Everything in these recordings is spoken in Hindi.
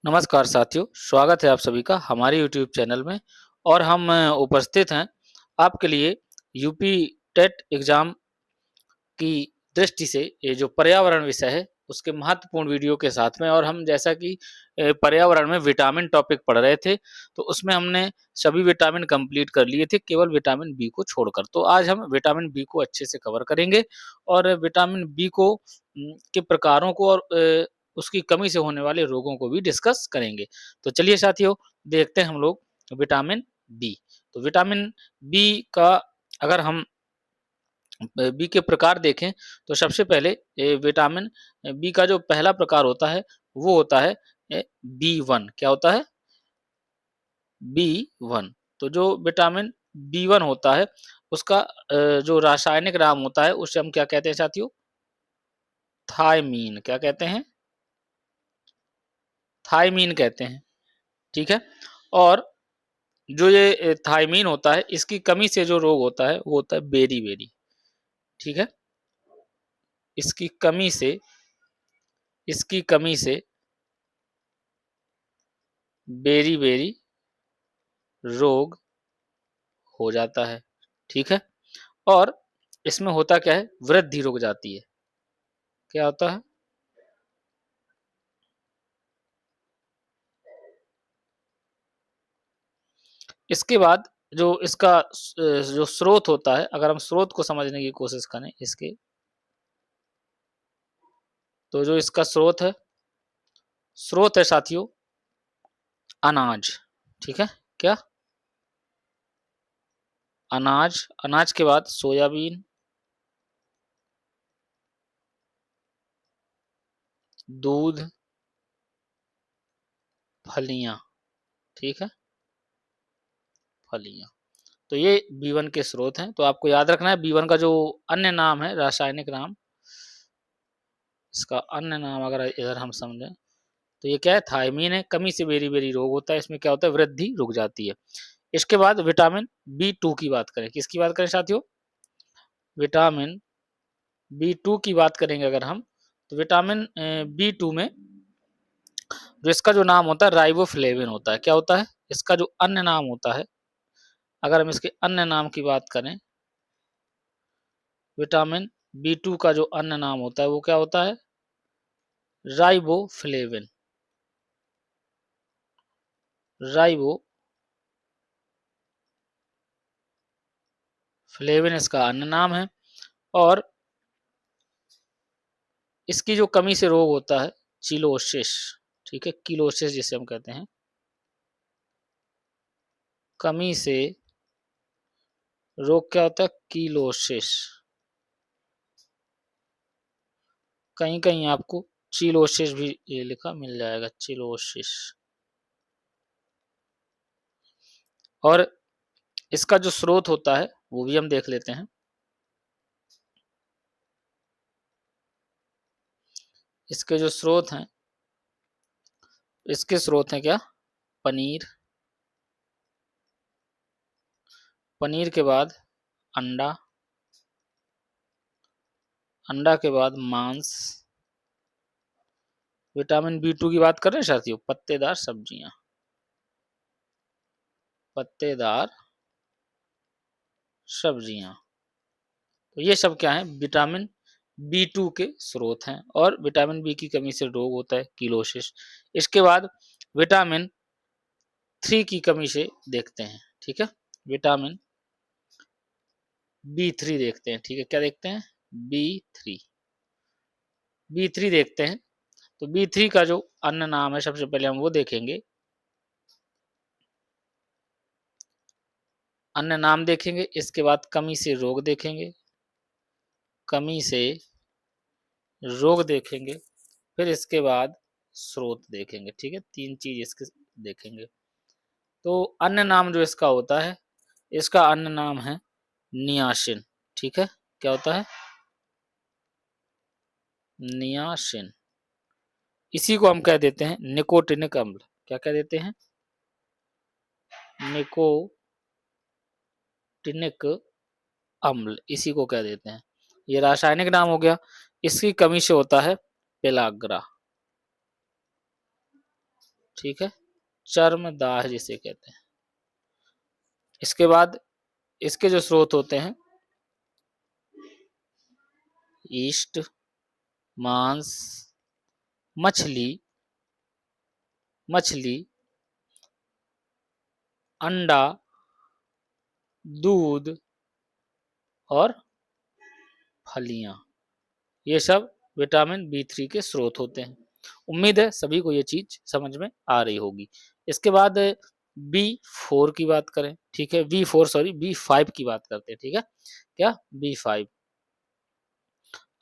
नमस्कार साथियों, स्वागत है आप सभी का हमारे यूट्यूब चैनल में। और हम उपस्थित हैं आपके लिए यूपी टेट एग्ज़ाम की दृष्टि से ये जो पर्यावरण विषय है, उसके महत्वपूर्ण वीडियो के साथ में। और हम जैसा कि पर्यावरण में विटामिन टॉपिक पढ़ रहे थे, तो उसमें हमने सभी विटामिन कंप्लीट कर लिए थे, केवल विटामिन बी को छोड़कर। तो आज हम विटामिन बी को अच्छे से कवर करेंगे और विटामिन बी को के प्रकारों को और उसकी कमी से होने वाले रोगों को भी डिस्कस करेंगे। तो चलिए साथियों, देखते हैं हम लोग विटामिन बी। तो विटामिन बी का अगर हम बी के प्रकार देखें, तो सबसे पहले विटामिन बी का जो पहला प्रकार होता है, वो होता है बी1। क्या होता है? बी1। तो जो विटामिन बी1 होता है, उसका जो रासायनिक नाम होता है, उसे हम क्या कहते हैं साथियों? थायमीन। क्या कहते हैं? थायमीन कहते हैं। ठीक है? और जो ये थायमीन होता है, इसकी कमी से जो रोग होता है, वो होता है बेरी-बेरी। ठीक है? इसकी कमी से इसकी कमी से बेरी-बेरी रोग हो जाता है। ठीक है? और इसमें होता क्या है? वृद्धि रुक जाती है। क्या होता है? इसके बाद जो इसका जो स्रोत होता है, अगर हम स्रोत को समझने की कोशिश करें इसके, तो जो इसका स्रोत है साथियों, अनाज। ठीक है? क्या? अनाज। अनाज के बाद सोयाबीन, दूध, फलियाँ। ठीक है? फलियाँ। तो ये बी1 के स्रोत हैं। तो आपको याद रखना है बी1 का जो अन्य नाम है, रासायनिक नाम, इसका अन्य नाम अगर इधर हम समझें, तो ये क्या है? थायमीन है। कमी से बेरी-बेरी रोग होता है। इसमें क्या होता है? वृद्धि रुक जाती है। इसके बाद विटामिन बी2 की बात करें। किसकी बात करें साथियों? विटामिन बी2 की बात करेंगे अगर हम, तो विटामिन बी2 में जो इसका जो नाम होता है, राइबोफ्लेविन होता है। क्या होता है? इसका जो अन्य नाम होता है, अगर हम इसके अन्य नाम की बात करें, विटामिन बी2 का जो अन्य नाम होता है, वो क्या होता है? राइबोफ्लेविन। राइबोफ्लेविन इसका अन्य नाम है। और इसकी जो कमी से रोग होता है, चिलोसिस। ठीक है? किलोसिस जिसे हम कहते हैं। कमी से रोग क्या होता है? किलोसिस। कहीं-कहीं आपको चिलोसिस भी ये लिखा मिल जाएगा, चिलोसिस। और इसका जो स्रोत होता है, वो भी हम देख लेते हैं। इसके जो स्रोत हैं, इसके स्रोत हैं क्या? पनीर। पनीर के बाद अंडा। अंडा के बाद मांस। विटामिन बी2 की बात कर रहे हैं साथियों, पत्तेदार सब्जियां। पत्तेदार सब्जियां। तो ये सब क्या है? विटामिन बी2 के स्रोत हैं। और विटामिन बी की कमी से रोग होता है, किलोसिस। इसके बाद विटामिन 3 की कमी से देखते हैं। ठीक है? विटामिन बी3 देखते हैं। ठीक है? क्या देखते हैं? बी3। बी3 देखते हैं। तो बी3 का जो अन्य नाम है, सबसे पहले हम वो देखेंगे। अन्य नाम देखेंगे, इसके बाद कमी से रोग देखेंगे। कमी से रोग देखेंगे, फिर इसके बाद स्रोत देखेंगे। ठीक है? 3 चीज़ इसके देखेंगे। तो अन्य नाम जो इसका होता है, इसका अन्य नाम है नियासिन। ठीक है? क्या होता है? नियासिन। इसी को हम कह देते हैं निकोटिनिक अम्ल। क्या कह देते हैं? निकोटिनिक अम्ल, इसी को कह देते हैं। ये रासायनिक नाम हो गया। इसकी कमी से होता है पेलाग्रा। ठीक है, चर्मदाह जिसे कहते हैं। इसके बाद इसके जो स्रोत होते हैं, ईस्ट, मांस, मछली, अंडा, दूध और फलियां, ये सब विटामिन B3 के स्रोत होते हैं। उम्मीद है सभी को ये चीज समझ में आ रही होगी। इसके बाद B4 की बात करें, ठीक है, B5 की बात करते हैं, ठीक है, क्या B5,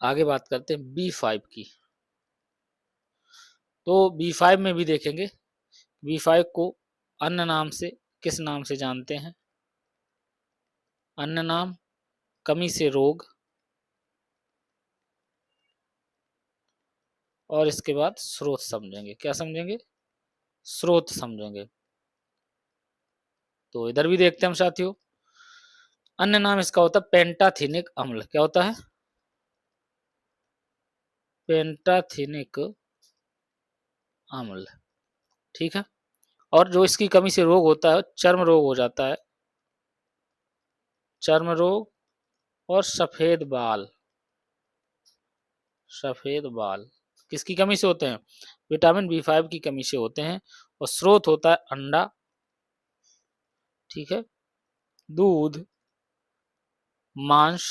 आगे बात करते हैं B5 की। तो B5 में भी देखेंगे, B5 को अन्य नाम से किस नाम से जानते हैं? अन्य नाम, कमी से रोग, और इसके बाद स्रोत समझेंगे। क्या समझेंगे? स्रोत समझेंगे। तो इधर भी देखते हैं हम साथियों, अन्य नाम इसका होता है पेंटाथेनिक अम्ल। क्या होता है? पेंटाथेनिक अम्ल, ठीक है। और जो इसकी कमी से रोग होता है, चर्म रोग हो जाता है, चर्म रोग और सफेद बाल। सफेद बाल किसकी कमी से होते हैं? विटामिन B5 की कमी से होते हैं। और स्रोत होता है अंडा, ठीक है, दूध, मांस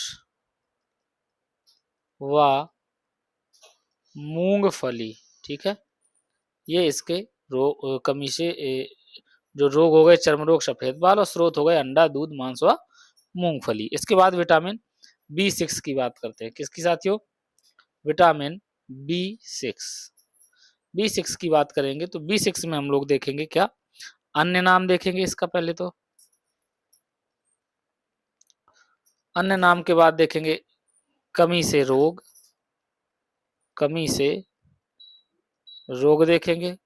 व मूंगफली, ठीक है। ये इसके कमी से जो रोग हो गए चर्म रोग, सफेद बाल, और स्रोत हो गए अंडा, दूध, मांस व मूंगफली। इसके बाद विटामिन B6 की बात करते हैं। किसकी साथियों? Vitamin B6। B6 की बात करेंगे तो B6 में हम लोग देखेंगे क्या? अन्य नाम देखेंगे इसका पहले तो। अन्य नाम के बाद देखेंगे कमी से रोग, कमी से रोग देखेंगे,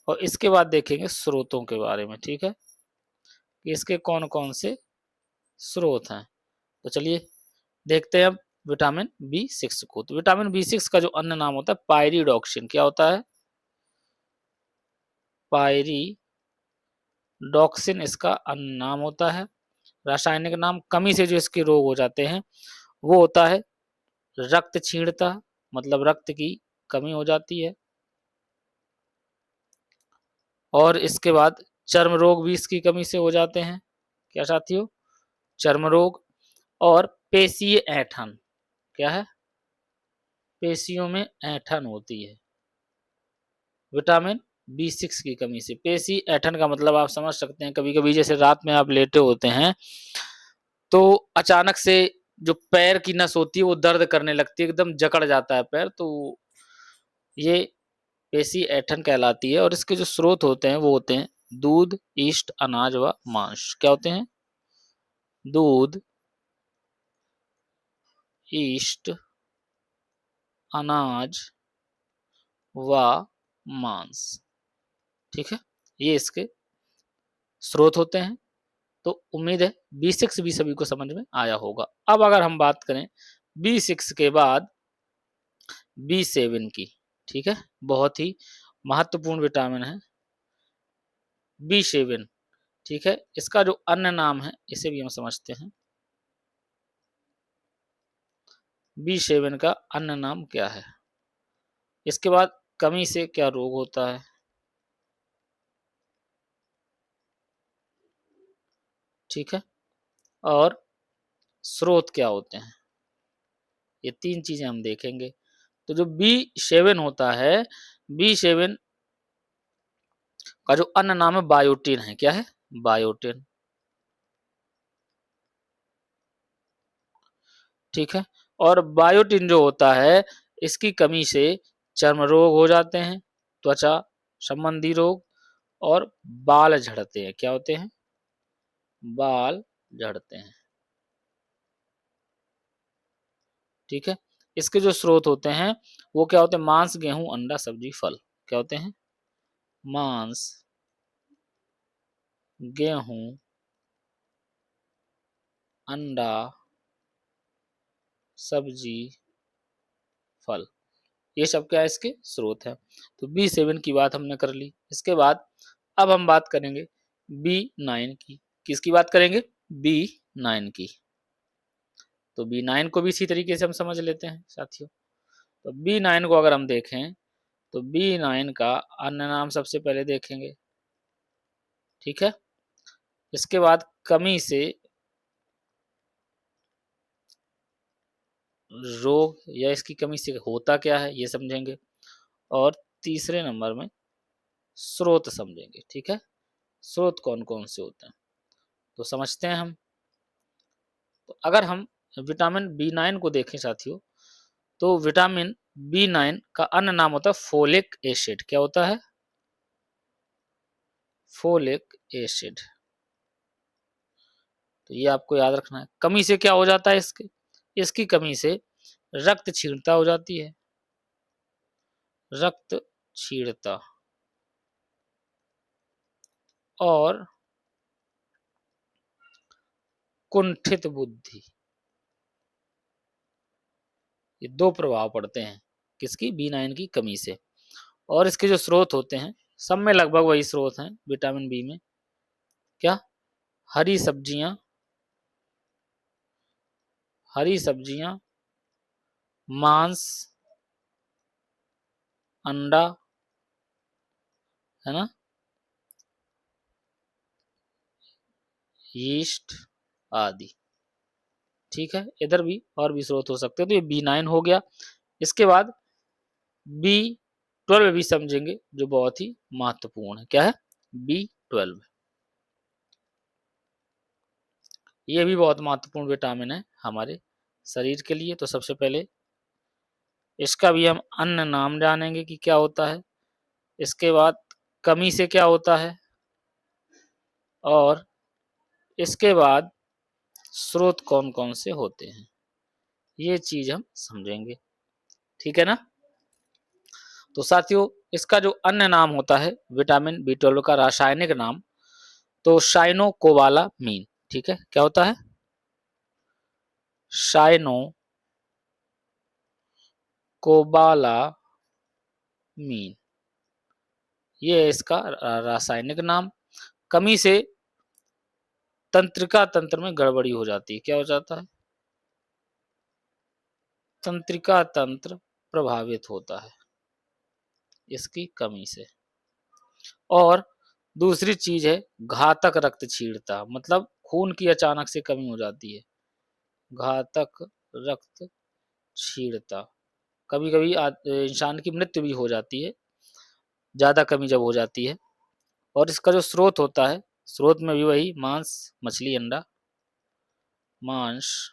और इसके बाद देखेंगे स्रोतों के बारे में, ठीक है, कि इसके कौन कौन से स्रोत हैं। तो चलिए देखते हैं अब विटामिन B6 को। तो विटामिन B6 का जो अन्य नाम होता है पायरिडॉक्सिन। क्या होता है? पायरिडॉक्सिन इसका अन्य नाम होता है। रासायनिक नाम, कमी से जो इसके रोग हो जाते हैं वो होता है रक्त क्षीणता, मतलब रक्त की कमी हो जाती है। और इसके बाद चर्म रोग भी इसकी कमी से हो जाते हैं। क्या साथियों? चर्म रोग। और पेशीय ऐंठन। क्या है? पेशियों में ऐंठन होती है विटामिन B6 की कमी से। पेशी ऐंठन का मतलब आप समझ सकते हैं, कभी कभी जैसे रात में आप लेटे होते हैं तो अचानक से जो पैर की नस होती है वो दर्द करने लगती है, एकदम जकड़ जाता है पैर, तो ये पेशी ऐंठन कहलाती है। और इसके जो स्रोत होते हैं वो होते हैं दूध, ईस्ट, अनाज व मांस। क्या होते हैं? दूध, ईस्ट, अनाज व मांस, ठीक है, ये इसके स्रोत होते हैं। तो उम्मीद है B6 भी सभी को समझ में आया होगा। अब अगर हम बात करें B6 के बाद B7 की, ठीक है, बहुत ही महत्वपूर्ण विटामिन है B7, ठीक है। इसका जो अन्य नाम है इसे भी हम समझते हैं। B7 का अन्य नाम क्या है? इसके बाद कमी से क्या रोग होता है, ठीक है, और स्रोत क्या होते हैं, ये तीन चीजें हम देखेंगे। तो जो B7 होता है, B7 का जो अन्य नाम है बायोटिन है। क्या है? बायोटिन, ठीक है। और बायोटिन जो होता है इसकी कमी से चर्म रोग हो जाते हैं, त्वचा संबंधी रोग, और बाल झड़ते हैं। क्या होते हैं? बाल झड़ते हैं, ठीक है। इसके जो स्रोत होते हैं वो क्या होते हैं? मांस, गेहूं, अंडा, सब्जी, फल। क्या होते हैं? मांस, गेहूं, अंडा, सब्जी, फल, ये सब क्या है, इसके स्रोत हैं। तो B7 की बात हमने कर ली। इसके बाद अब हम बात करेंगे B9 की। किसकी बात करेंगे? B9 की। तो B9 को भी इसी तरीके से हम समझ लेते हैं साथियों। तो B9 को अगर हम देखें तो B9 का अन्य नाम सबसे पहले देखेंगे, ठीक है। इसके बाद कमी से रोग या इसकी कमी से होता क्या है ये समझेंगे, और तीसरे नंबर में स्रोत समझेंगे, ठीक है। स्रोत कौन कौन से होते हैं तो समझते हैं हम। तो अगर हम विटामिन B9 को देखें साथियों, तो विटामिन B9 का अन्य नाम होता है फोलिक एसिड। क्या होता है? Folic acid. तो ये आपको याद रखना है। कमी से क्या हो जाता है इसकी कमी से रक्त क्षीणता हो जाती है, रक्त क्षीणता, और कुंठित बुद्धि। ये दो प्रभाव पड़ते हैं किसकी? B9 की कमी से। और इसके जो स्रोत होते हैं सब में लगभग वही स्रोत हैं विटामिन बी में। क्या? हरी सब्जियां, हरी सब्जियां, मांस, अंडा, है ना, यीस्ट आदि, ठीक है। इधर भी और भी स्रोत हो सकते हैं। तो ये B9 हो गया। इसके बाद B12 भी समझेंगे जो बहुत ही महत्वपूर्ण है। क्या है? B12। ये भी बहुत महत्वपूर्ण विटामिन है हमारे शरीर के लिए। तो सबसे पहले इसका भी हम अन्य नाम जानेंगे कि क्या होता है। इसके बाद कमी से क्या होता है, और इसके बाद स्रोत कौन कौन से होते हैं, ये चीज हम समझेंगे, ठीक है ना। तो साथियों इसका जो अन्य नाम होता है विटामिन B12 का रासायनिक नाम, तो साइनोकोबालामीन, ठीक है। क्या होता है? साइनोकोबालामीन, ये है इसका रासायनिक नाम। कमी से तंत्रिका तंत्र में गड़बड़ी हो जाती है। क्या हो जाता है? तंत्रिका तंत्र प्रभावित होता है इसकी कमी से। और दूसरी चीज है घातक रक्त क्षीणता, मतलब खून की अचानक से कमी हो जाती है। घातक रक्त क्षीणता, कभी कभी इंसान की मृत्यु भी हो जाती है ज्यादा कमी जब हो जाती है। और इसका जो स्रोत होता है, स्रोत में भी वही मांस, मछली, अंडा, मांस,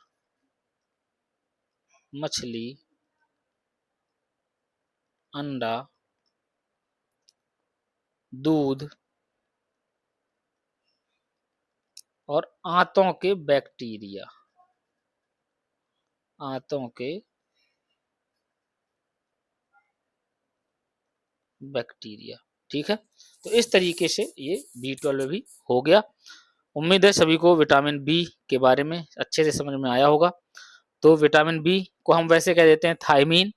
मछली, अंडा, दूध, और आंतों के बैक्टीरिया, आंतों के बैक्टीरिया, ठीक है। तो इस तरीके से ये B12 भी हो गया। उम्मीद है सभी को विटामिन बी के बारे में अच्छे से समझ में आया होगा। तो विटामिन बी को हम वैसे कह देते हैं थायमीन,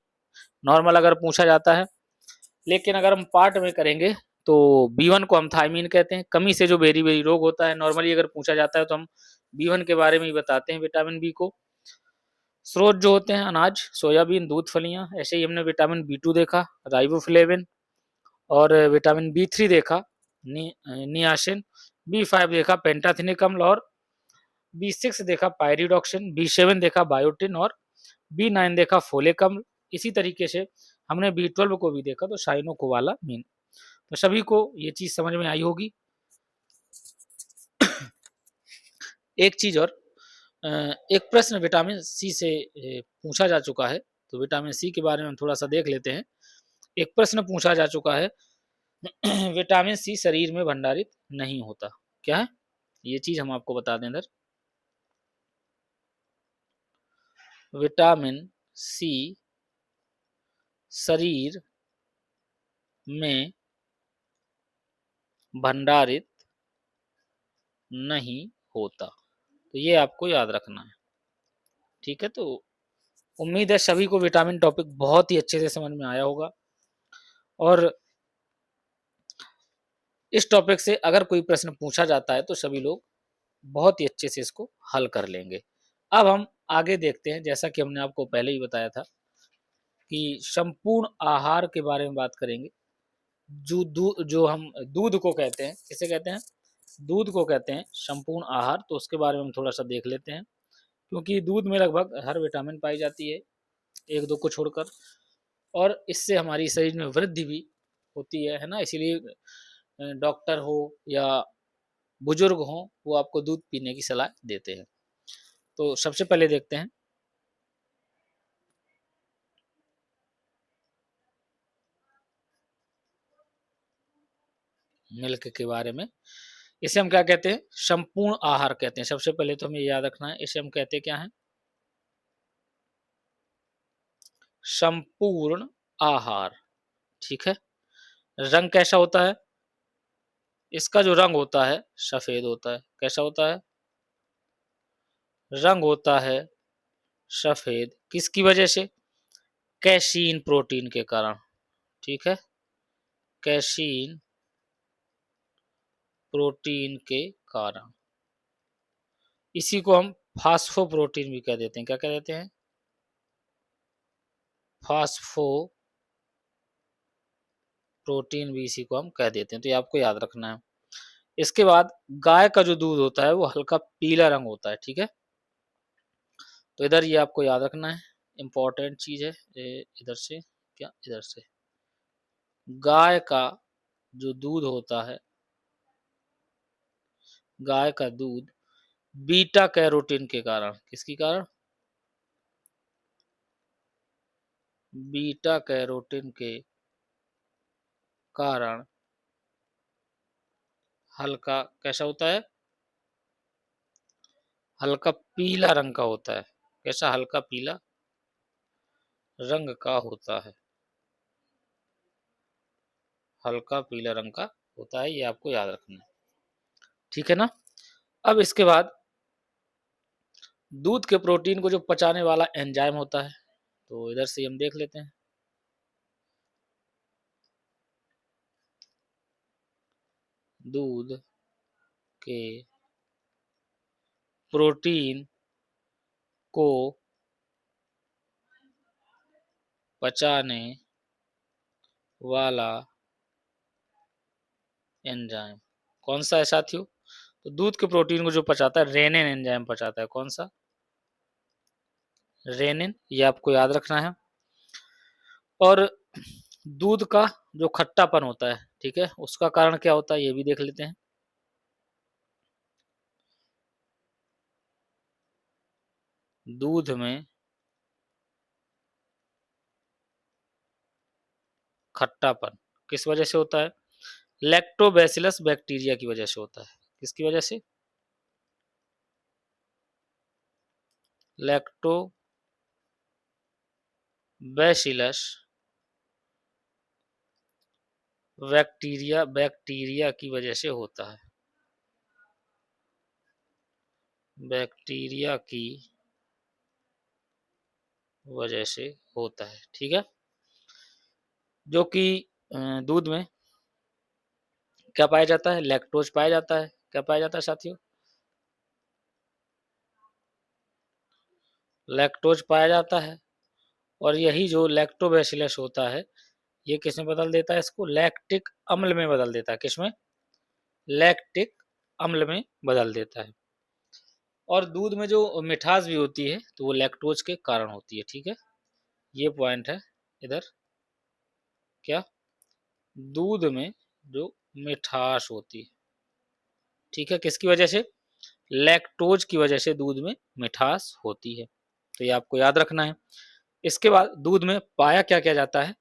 नॉर्मल अगर पूछा जाता है। लेकिन अगर हम पार्ट में करेंगे तो B1 को हम थायमीन कहते हैं। कमी से जो बेरी बेरी रोग होता है, नॉर्मली अगर पूछा जाता है तो हम B1 के बारे में ही बताते हैं विटामिन बी को। स्रोत जो होते हैं अनाज, सोयाबीन, दूध, फलियां। ऐसे ही हमने विटामिन B2 देखा, राइबोफ्लेविन, और विटामिन B3 देखा, नियासिन, B5 देखा, पेंटाथिनिक अम्ल, और B6 देखा, पायरिडॉक्सिन, B7 देखा, बायोटिन, और B9 देखा, फोलिक अम्ल। इसी तरीके से हमने B12 को भी देखा, तो साइनोकोबालामीन। तो सभी को ये चीज समझ में आई होगी। एक चीज और, एक प्रश्न विटामिन सी से पूछा जा चुका है, तो विटामिन सी के बारे में हम थोड़ा सा देख लेते हैं। एक प्रश्न पूछा जा चुका है विटामिन सी शरीर में भंडारित नहीं होता। क्या है ये चीज, हम आपको बता दें इधर। विटामिन सी शरीर में भंडारित नहीं होता, तो ये आपको याद रखना है, ठीक है। तो उम्मीद है सभी को विटामिन टॉपिक बहुत ही अच्छे से समझ में आया होगा और इस टॉपिक से अगर कोई प्रश्न पूछा जाता है तो सभी लोग बहुत ही अच्छे से इसको हल कर लेंगे। अब हम आगे देखते हैं, जैसा कि हमने आपको पहले ही बताया था कि संपूर्ण आहार के बारे में बात करेंगे। जो हम दूध को कहते हैं, किसे कहते हैं? दूध को कहते हैं संपूर्ण आहार। तो उसके बारे में हम थोड़ा सा देख लेते हैं, क्योंकि दूध में लगभग हर विटामिन पाई जाती है, एक दो को छोड़कर, और इससे हमारी शरीर में वृद्धि भी होती है ना। इसीलिए डॉक्टर हो या बुजुर्ग हो, वो आपको दूध पीने की सलाह देते हैं। तो सबसे पहले देखते हैं मिल्क के बारे में। इसे हम क्या कहते हैं? संपूर्ण आहार कहते हैं। सबसे पहले तो हमें याद रखना है, इसे हम कहते क्या हैं? संपूर्ण आहार। ठीक है। रंग कैसा होता है इसका? जो रंग होता है सफेद होता है। कैसा होता है? रंग होता है सफेद। किसकी वजह से? कैसीन प्रोटीन के कारण। ठीक है, कैसीन प्रोटीन के कारण। इसी को हम फास्फोप्रोटीन भी कह देते हैं। क्या कह देते हैं? फास्फो प्रोटीन भी इसी को हम कह देते हैं। तो ये आपको याद रखना है। इसके बाद गाय का जो दूध होता है वो हल्का पीला रंग होता है। ठीक है, तो इधर ये आपको याद रखना है, इंपॉर्टेंट चीज है। इधर से क्या, इधर से गाय का जो दूध होता है, गाय का दूध बीटा कैरोटीन के कारण। किसके कारण? बीटा कैरोटीन के कारण हल्का कैसा होता है? हल्का पीला रंग का होता है। कैसा? हल्का पीला रंग का होता है। हल्का पीला रंग का होता है, ये आपको याद रखना है। ठीक है ना। अब इसके बाद दूध के प्रोटीन को जो पचाने वाला एंजाइम होता है, तो इधर से हम देख लेते हैं। दूध के प्रोटीन को पचाने वाला एंजाइम कौन सा है साथियों? तो दूध के प्रोटीन को जो पचाता है रेनिन एंजाइम पचाता है। कौन सा? रेनिन, ये आपको याद रखना है। और दूध का जो खट्टापन होता है, ठीक है, उसका कारण क्या होता है ये भी देख लेते हैं। दूध में खट्टापन किस वजह से होता है? लैक्टोबैसिलस बैक्टीरिया की वजह से होता है। किसकी वजह से? लैक्टोबैसिलस बैक्टीरिया की वजह से होता है। बैक्टीरिया की वजह से होता है। ठीक है, जो कि दूध में क्या पाया जाता है? लैक्टोज पाया जाता है। क्या पाया जाता है साथियों? लैक्टोज पाया जाता है। और यही जो लैक्टोबैसिलस होता है, ये किसमें बदल देता है? इसको लैक्टिक अम्ल में बदल देता है। किसमें? लैक्टिक अम्ल में बदल देता है। और दूध में जो मिठास भी होती है तो वो लैक्टोज के कारण होती है। ठीक है, ये पॉइंट है इधर। क्या? दूध में जो मिठास होती है, ठीक है, किसकी वजह से? लैक्टोज की वजह से दूध में मिठास होती है। तो ये आपको याद रखना है। इसके बाद दूध में पाया क्या क्या जाता है?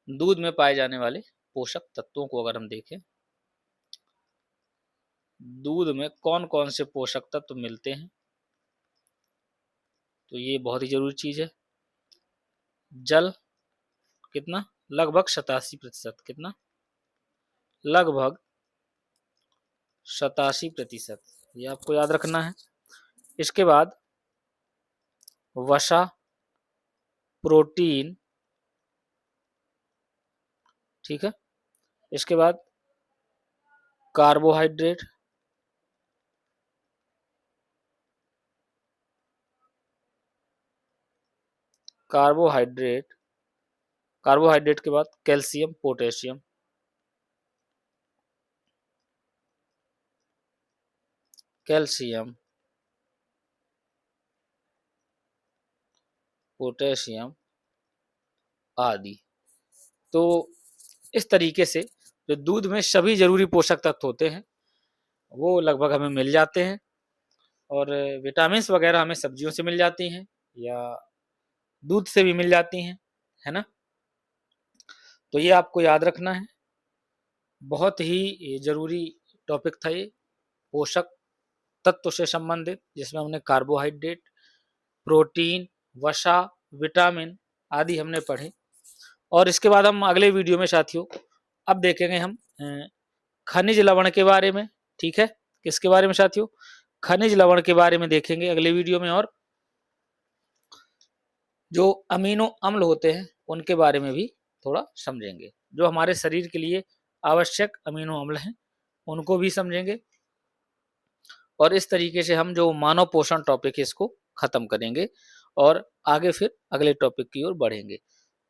दूध में पाए जाने वाले पोषक तत्वों को अगर हम देखें, दूध में कौन कौन से पोषक तत्व मिलते हैं, तो ये बहुत ही जरूरी चीज है। जल कितना? लगभग 87%। कितना? लगभग 87%। ये आपको याद रखना है। इसके बाद वसा, प्रोटीन, ठीक है। इसके बाद कार्बोहाइड्रेट, कार्बोहाइड्रेट कार्बोहाइड्रेट के बाद कैल्शियम, पोटेशियम, कैल्शियम, पोटेशियम आदि। तो इस तरीके से जो दूध में सभी जरूरी पोषक तत्व होते हैं वो लगभग हमें मिल जाते हैं, और विटामिन्स वगैरह हमें सब्जियों से मिल जाती हैं या दूध से भी मिल जाती हैं, है ना। तो ये आपको याद रखना है, बहुत ही जरूरी टॉपिक था ये, पोषक तत्व से संबंधित, जिसमें हमने कार्बोहाइड्रेट, प्रोटीन, वसा, विटामिन आदि हमने पढ़े। और इसके बाद हम अगले वीडियो में साथियों अब देखेंगे हम खनिज लवण के बारे में, ठीक है। किसके बारे में साथियों? खनिज लवण के बारे में देखेंगे अगले वीडियो में, और जो अमीनो अम्ल होते हैं उनके बारे में भी थोड़ा समझेंगे। जो हमारे शरीर के लिए आवश्यक अमीनो अम्ल हैं उनको भी समझेंगे, और इस तरीके से हम जो मानव पोषण टॉपिक है इसको खत्म करेंगे और आगे फिर अगले टॉपिक की ओर बढ़ेंगे।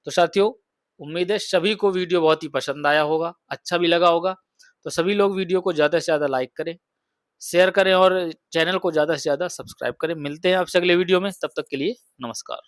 तो साथियों उम्मीद है सभी को वीडियो बहुत ही पसंद आया होगा, अच्छा भी लगा होगा। तो सभी लोग वीडियो को ज़्यादा से ज़्यादा लाइक करें, शेयर करें और चैनल को ज़्यादा से ज़्यादा सब्सक्राइब करें। मिलते हैं आपसे अगले वीडियो में, तब तक के लिए नमस्कार।